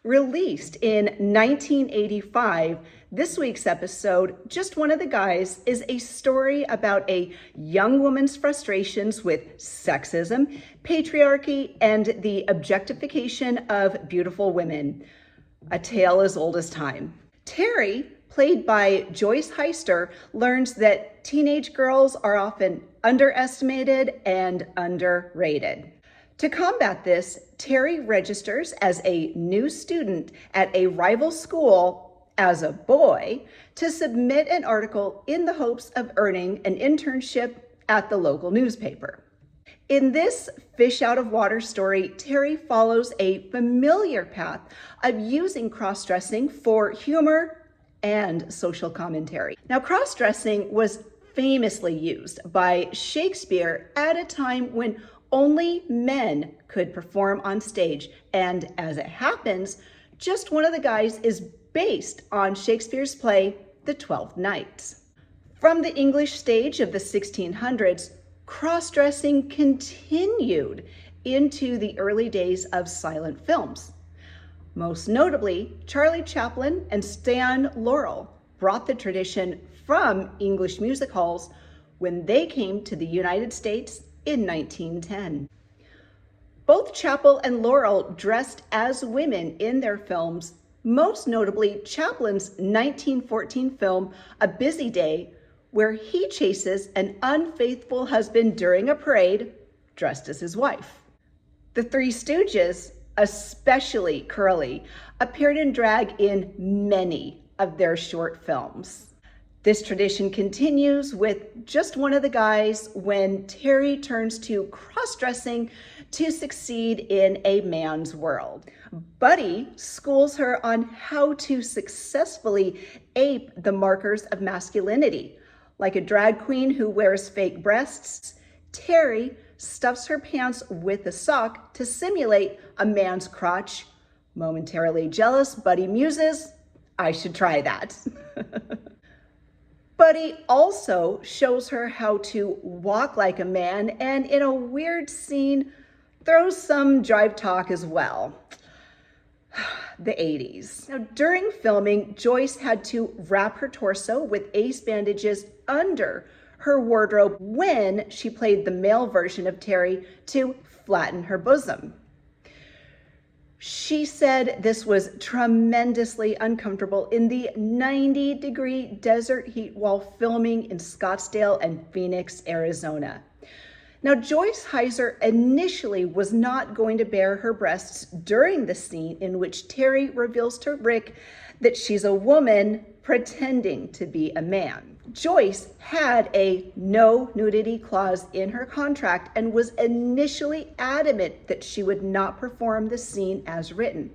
Released in 1985, this week's episode, Just One of the Guys, is a story about a young woman's frustrations with sexism, patriarchy, and the objectification of beautiful women. A tale as old as time. Terry, played by Joyce Heister, learns that teenage girls are often underestimated and underrated. To combat this, Terry registers as a new student at a rival school as a boy to submit an article in the hopes of earning an internship at the local newspaper. In this fish out of water story, Terry follows a familiar path of using cross-dressing for humor and social commentary. Now, cross-dressing was famously used by Shakespeare at a time when only men could perform on stage, and as it happens, Just One of the Guys is based on Shakespeare's play, The Twelfth Night. From the English stage of the 1600s, cross-dressing continued into the early days of silent films. Most notably, Charlie Chaplin and Stan Laurel brought the tradition from English music halls when they came to the United States in 1910. Both Chappell and Laurel dressed as women in their films, most notably Chaplin's 1914 film, A Busy Day, where he chases an unfaithful husband during a parade, dressed as his wife. The Three Stooges, especially Curly, appeared in drag in many of their short films. This tradition continues with Just One of the Guys when Terry turns to cross-dressing to succeed in a man's world. Buddy schools her on how to successfully ape the markers of masculinity. Like a drag queen who wears fake breasts, Terry stuffs her pants with a sock to simulate a man's crotch. Momentarily jealous, Buddy muses, "I should try that." Buddy also shows her how to walk like a man, and in a weird scene, throws some jive talk as well. The 80s. Now, during filming, Joyce had to wrap her torso with ace bandages under her wardrobe when she played the male version of Terry to flatten her bosom. She said this was tremendously uncomfortable in the 90-degree desert heat while filming in Scottsdale and Phoenix, Arizona. Now, Joyce Heiser initially was not going to bare her breasts during the scene in which Terry reveals to Rick that she's a woman pretending to be a man. Joyce had a no nudity clause in her contract and was initially adamant that she would not perform the scene as written.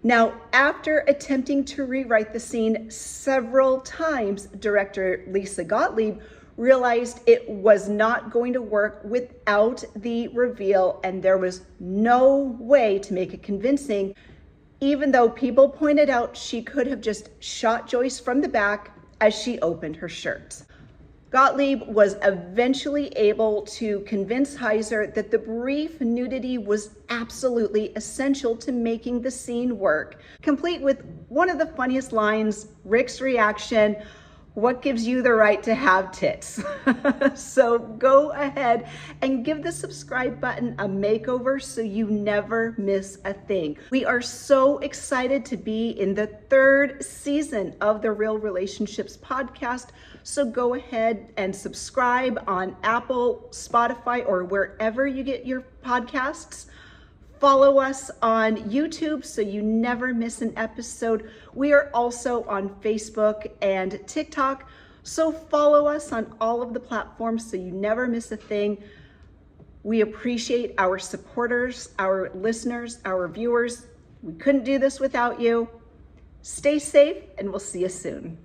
Now, after attempting to rewrite the scene several times, director Lisa Gottlieb realized it was not going to work without the reveal, and there was no way to make it convincing, even though people pointed out she could have just shot Joyce from the back as she opened her shirt. Gottlieb was eventually able to convince Heiser that the brief nudity was absolutely essential to making the scene work, complete with one of the funniest lines, Rick's reaction, "What gives you the right to have tits?" So go ahead and give the subscribe button a makeover so you never miss a thing. We are so excited to be in the 3rd season of the Real Relationships podcast. So go ahead and subscribe on Apple, Spotify, or wherever you get your podcasts. Follow us on YouTube so you never miss an episode. We are also on Facebook and TikTok, so follow us on all of the platforms so you never miss a thing. We appreciate our supporters, our listeners, our viewers. We couldn't do this without you. Stay safe, and we'll see you soon.